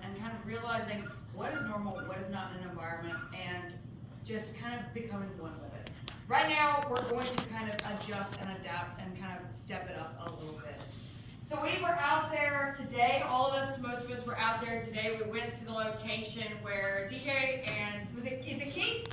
and kind of realizing what is normal, what is not in an environment, and just kind of becoming one with it. Right now, we're going to kind of adjust and adapt and kind of step it up a little bit. So we were out there today, most of us were out there today. We went to the location where DJ and, is it Keith?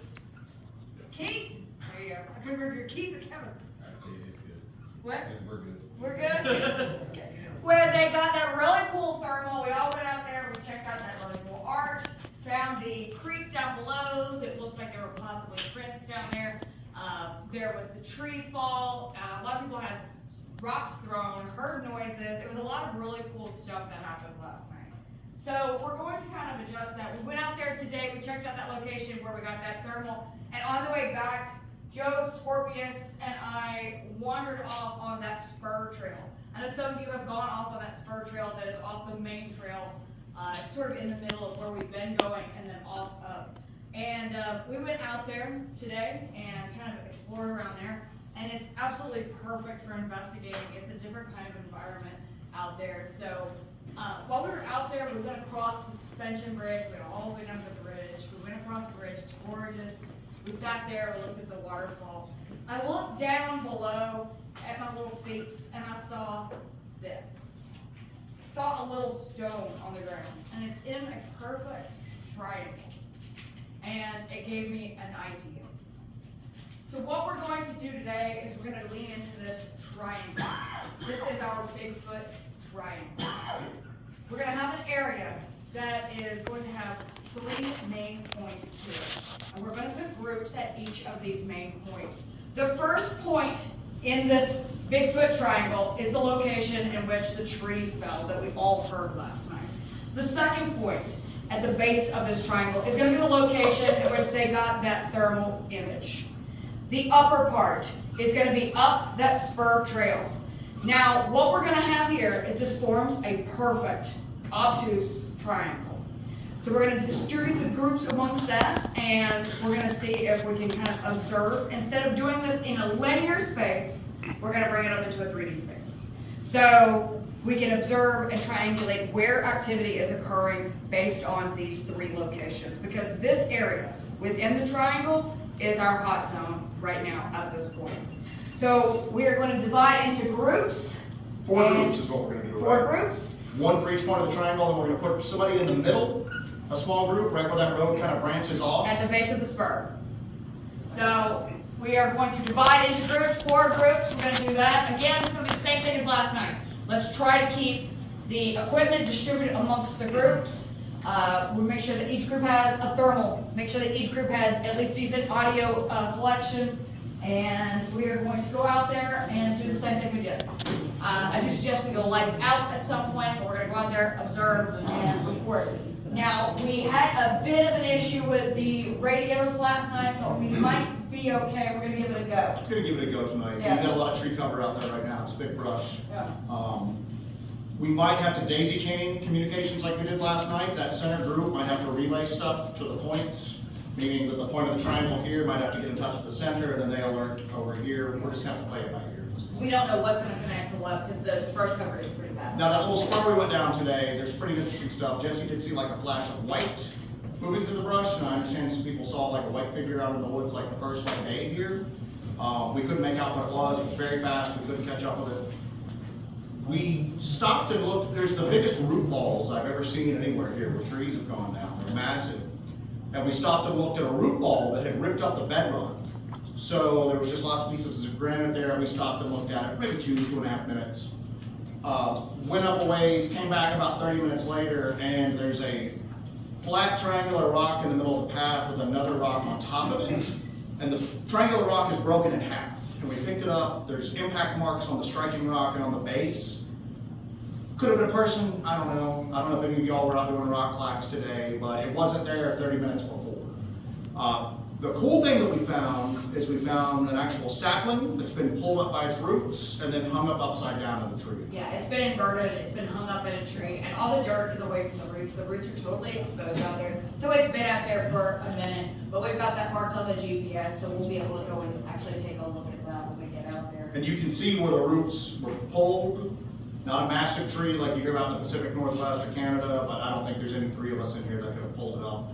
Keith? There you go. I couldn't remember your Keith or Kevin. Actually, it's good. What? Yeah, we're good. We're good? Okay. Where they got that really cool thermal. We all went out there, we checked out that really cool arch, found the creek down below that looked like there were possibly prints down there. There was the tree fall. A lot of people had rocks thrown, heard noises. It was a lot of really cool stuff that happened last night. So we're going to kind of adjust that. We went out there today, we checked out that location where we got that thermal, and on the way back, Joe, Scorpius, and I wandered off on that spur trail. I know some of you have gone off on that spur trail that is off the main trail. It's sort of in the middle of where we've been going and then off up. And we went out there today and kind of explored around there. And it's absolutely perfect for investigating. It's a different kind of environment out there. So while we were out there, we went across the suspension bridge. We went all the way down to the bridge. We went across the bridge. It's gorgeous. We sat there, we looked at the waterfall. I looked down below at my little feet and I saw this. Saw a little stone on the ground, and it's in a perfect triangle. And it gave me an idea. So what we're going to do today is we're going to lean into this triangle. This is our Bigfoot triangle. We're going to have an area that is going to have 3 main points to it. And we're going to put groups at each of these main points. The first point in this Bigfoot triangle is the location in which the tree fell that we all heard last night. The second point at the base of this triangle is going to be the location in which they got that thermal image. The upper part is going to be up that spur trail. Now, what we're going to have here is this forms a perfect obtuse triangle. So we're going to distribute the groups amongst that, and we're going to see if we can kind of observe. Instead of doing this in a linear space, we're going to bring it up into a 3D space. So we can observe and triangulate where activity is occurring based on these 3 locations, because this area within the triangle is our hot zone right now at this point. So we are going to divide into groups. 4 groups is what we're going to do. 4 groups. 1 for each point of the triangle, and we're going to put somebody in the middle, a small group, right where that road kind of branches off. At the base of the spur. So we are going to divide into groups, 4 groups. We're going to do that. Again, it's going to be the same thing as last night. Let's try to keep the equipment distributed amongst the groups. We'll make sure that each group has a thermal. Make sure that each group has at least decent audio collection. And we are going to go out there and do the same thing we did. I do suggest we go lights out at some point. We're going to go out there, observe, and report. Now, we had a bit of an issue with the radios last night, but we might be okay. We're going to give it a go. I'm going to give it a go tonight. Yeah. We've got a lot of tree cover out there right now. It's thick brush. Yeah. We might have to daisy chain communications like we did last night. That center group might have to relay stuff to the points, meaning that the point of the triangle here might have to get in touch with the center, and then they alert over here. We'll just have to play it by ear. We don't know what's going to connect to what because the brush cover is pretty bad. Now that little spur we went down today, there's pretty interesting stuff. Jessi did see like a flash of white moving through the brush, and I understand some people saw like a white figure out in the woods like the first day here. We couldn't make out what it was. It was very fast. We couldn't catch up with it. We stopped and looked. There's the biggest root balls I've ever seen anywhere here where trees have gone down. They're massive. And we stopped and looked at a root ball that had ripped up the bedrock. So there was just lots of pieces of granite there, and we stopped and looked at it, maybe 2.5 minutes. Went up a ways, came back about 30 minutes later, and there's a flat triangular rock in the middle of the path with another rock on top of it. And the triangular rock is broken in half. And we picked it up. There's impact marks on the striking rock and on the base. Could have been a person, I don't know. I don't know if any of y'all were out doing rock clacks today, but it wasn't there 30 minutes before. The cool thing that we found is we found an actual sapling that's been pulled up by its roots and then hung up upside down in the tree. Yeah, it's been inverted, it's been hung up in a tree, and all the dirt is away from the roots. The roots are totally exposed out there. So it's been out there for a minute, but we've got that marked on the GPS, so we'll be able to go and actually take a look at that when we get out there. And you can see where the roots were pulled. Not a massive tree like you hear about in the Pacific Northwest or Canada, but I don't think there's any up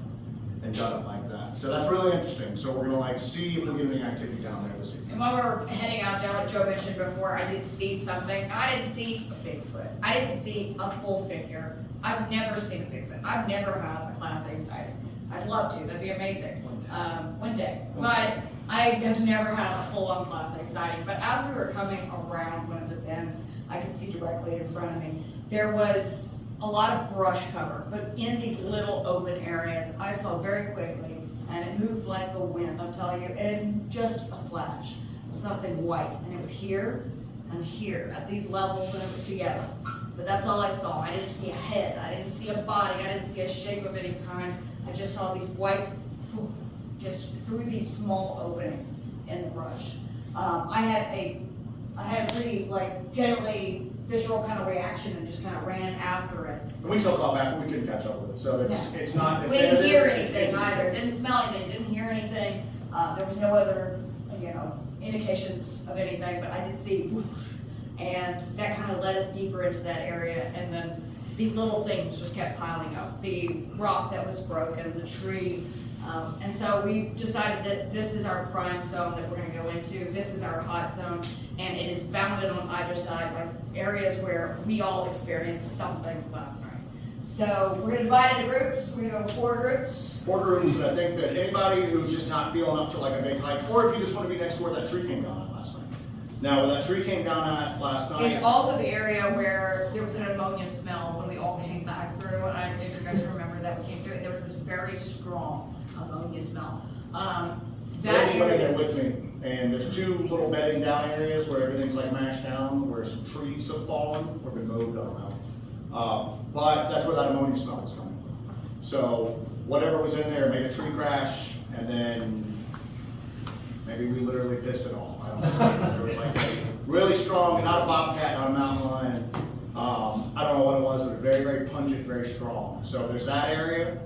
and done it like that. So that's really interesting. So we're gonna like see if we get any activity down there this evening. And while we were heading out there, like Joe mentioned before, I did see something. I didn't see a Bigfoot. I didn't see a full figure. I've never seen a Bigfoot. I've never had a Class A sighting. I'd love to, that'd be amazing. One day. But I have never had a full-on Class A sighting. But as we were coming around one of the bends, I could see directly in front of me, there was a lot of brush cover, but in these little open areas, I saw very quickly, and it moved like the wind, I'm telling you, and just a flash, something white, and it was here and here, at these levels, and it was together. But that's all I saw. I didn't see a head, I didn't see a body, I didn't see a shape of any kind. I just saw these white, just through these small openings in the brush. I had a pretty, like, generally visceral kind of reaction and just kind of ran after it. And we took off after we couldn't catch up with it, so it's not. We didn't hear anything either, didn't smell anything, didn't hear anything. There was no other, indications of anything, but I did see whoosh, and that kind of led us deeper into that area, and then these little things just kept piling up. The rock that was broken, the tree, and so we decided that this is our prime zone that we're going to go into. This is our hot zone, and it is bounded on either side by areas where we all experienced something last night. So we're going to divide into groups. We're going to go 4 groups. 4 groups, and I think that anybody who's just not feeling up to like a big hike, or if you just want to be next to where that tree came down at last night. Now, where that tree came down at last night. It's also the area where there was an ammonia smell when we all came back through. If you guys remember that we came through it, there was this very strong ammonia smell. Anybody there with me, and there's 2 little bedding down areas where everything's like mashed down, where some trees have fallen, or been moved, I don't know. But that's where that ammonia smell is coming from. So whatever was in there made a tree crash, and then maybe we literally pissed it off. I don't know. There was like really strong, not a bobcat, not a mountain lion. I don't know what it was, but very, very pungent, very strong. So there's that area.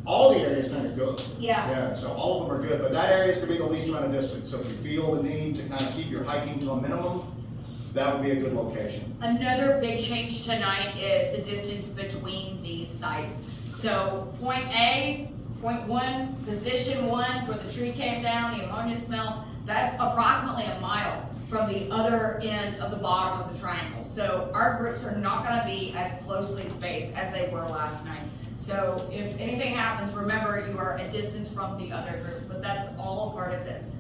All the areas kind of good. Yeah, so all of them are good, but that area is going to be the least amount of distance. So if you feel the need to kind of keep your hiking to a minimum, that would be a good location. Another big change tonight is the distance between these sites. So point A, point 1, position 1, where the tree came down, the ammonia smell, that's approximately a mile from the other end of the bottom of the triangle. So our groups are not going to be as closely spaced as they were last night. So if anything happens, remember you are a distance from the other group, but that's all a part of this.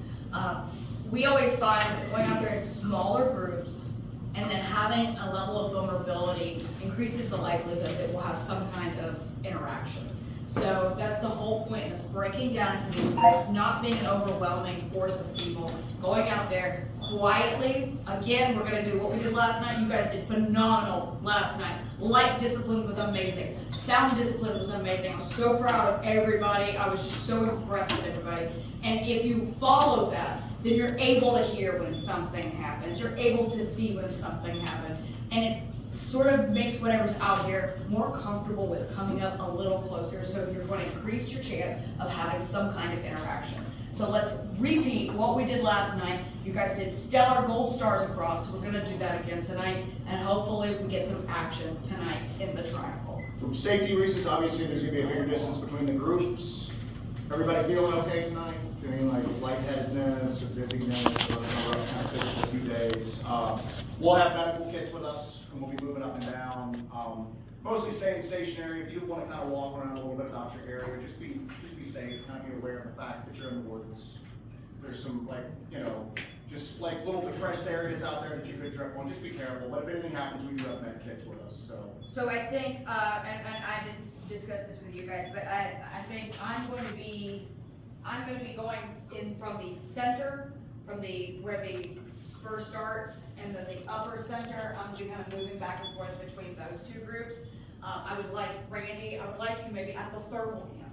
We always find that going out there in smaller groups and then having a level of vulnerability increases the likelihood that we'll have some kind of interaction. So that's the whole point, is breaking down into these groups, not being an overwhelming force of people, going out there quietly. Again, we're gonna do what we did last night. You guys did phenomenal last night. Light discipline was amazing. Sound discipline was amazing. I was so proud of everybody. I was just so impressed with everybody. And if you follow that, then you're able to hear when something happens. You're able to see when something happens. And it sort of makes whatever's out here more comfortable with coming up a little closer, so you're going to increase your chance of having some kind of interaction. So let's repeat what we did last night. You guys did stellar, gold stars across. We're going to do that again tonight, and hopefully we get some action tonight in the triangle. For safety reasons, obviously there's going to be a bigger distance between the groups. Everybody feeling okay tonight? Feeling like lightheadedness or dizziness, or kind of physical a few days. We'll have medical kits with us, and we'll be moving up and down. Mostly staying stationary. If you want to kind of walk around a little bit about your area, just be safe. Kind of be aware of the fact that you're in the woods. There's some just like little depressed areas out there that you could trip on. Just be careful. But if anything happens, we do have med kits with us. So I think, and I didn't discuss this with you guys, but I think I'm going to be going in from the center, where the spur starts, and then the upper center. I'm going to be kind of moving back and forth between those 2 groups. I would like Randy, I would like you maybe at the thermal end.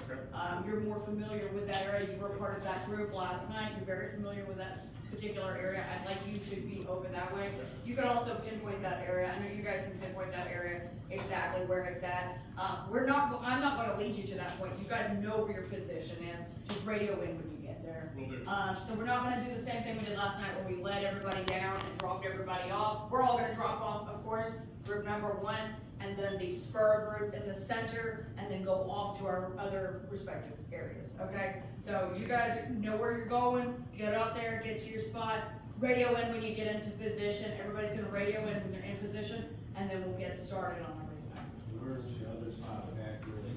Okay. You're more familiar with that area. You were part of that group last night. You're very familiar with that particular area. I'd like you to be over that way. You could also pinpoint that area. I know you guys can pinpoint that area exactly where it's at. I'm not going to lead you to that point. You guys know where your position is. Just radio in when you get there. Will do. So we're not going to do the same thing we did last night where we led everybody down and dropped everybody off. We're all going to drop off, of course. Group number 1 and then the spur group in the center, and then go off to our other respective areas, okay? So you guys know where you're going, get out there, get to your spot, radio in when you get into position, everybody's gonna radio in when they're in position, and then we'll get started on everything. Where's the other spot of that really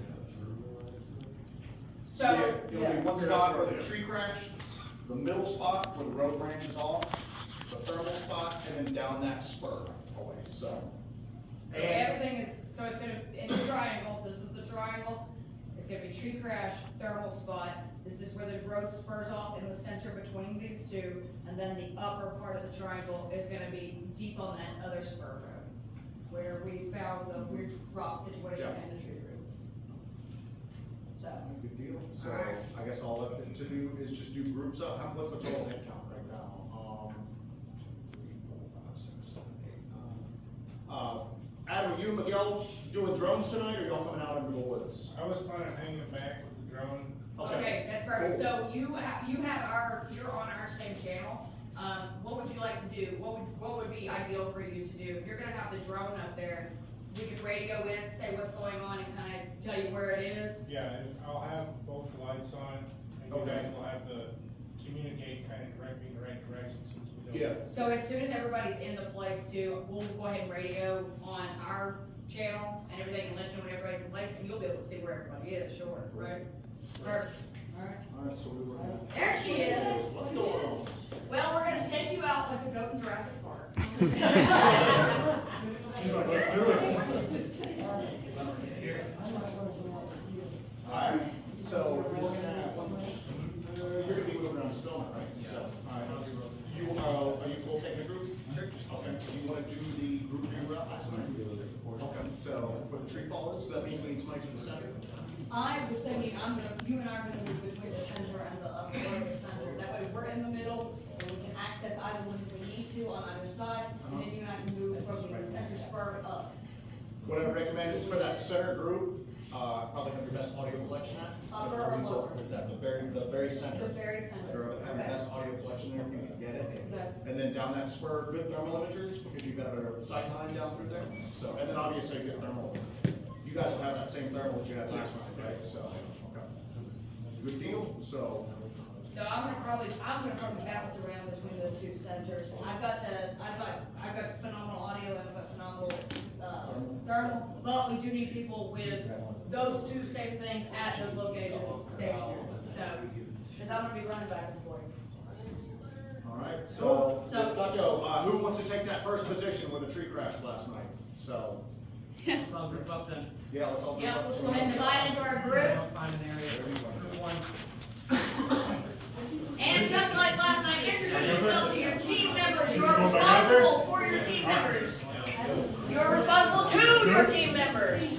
So, It'll be one spot where the tree crashed, the middle spot where the road branches off, the thermal spot, and then down that spur away, so. So everything is, so it's gonna, in the triangle, this is the triangle, it's gonna be tree crash, thermal spot, this is where the road spurs off in the center between these two, and then the upper part of the triangle is gonna be deep on that other spur road, where we found the weird rock situation in the tree root. So, Good deal. So Alright. I guess all left to do is just do groups up. What's the total head count right now? 3, 4, 5, 6, 7, 8. Adam, you and Miguel doing drones tonight, or y'all coming out into the woods? I was planning on hanging back with the drone. okay, that's perfect, Cool. so you're on our same channel, what would you like to do? What would be ideal for you to do? If you're gonna have the drone up there, we could radio in, say what's going on, and kind of tell you where it is. Yeah, I'll have both the lights on, and you Okay. guys will have to communicate, kind of direct me in the right direction since we don't. Yeah. So as soon as everybody's in the place too, we'll go ahead and radio on our channel and everything, and let you know when everybody's in place, and you'll be able to see where everybody is, sure, right? Perfect, alright. Alright, so we were. There she is. What's going on? Well, we're gonna stake you out like a goat in Jurassic Park. She's like, let's do it. Alright, so we're looking at, you're gonna be moving around the stone, right? Yeah. Alright, you, are you full taking a group? Sure. Okay, do you wanna do the group view route last night? Okay, so where the tree fall is, that means we need somebody to the center. I was thinking, you and I are gonna move between the center and the upper part of the center, that way we're in the middle, and we can access either one if we need to on either side, and then you and I can move from the center spur up. What I recommend is for that center group, probably have your best audio collection at. Upper or lower? Is that the very center? The very center, Have your okay. best audio collection there, if you can get it. Okay. And then down that spur, good thermal imagers, because you've got a better sight line down through there. So, and then obviously good thermal. You guys will have that same thermal that you had last night, right? So, okay. Good deal, so. So I'm gonna probably bounce around between the two centers. I've got phenomenal audio and I've got phenomenal, thermal, but we do need people with those two same things at those locations stationary. So, cause I'm gonna be running back and forth. All right, so, So- Dato, who wants to take that first position where the tree crashed last night? So, Let's all group up then. yeah, let's all. Yeah, let's go ahead and divide into our groups. Find an area. Group one. And just like last night, introduce yourself to your team members. You are responsible for your team members. You are responsible to your team members.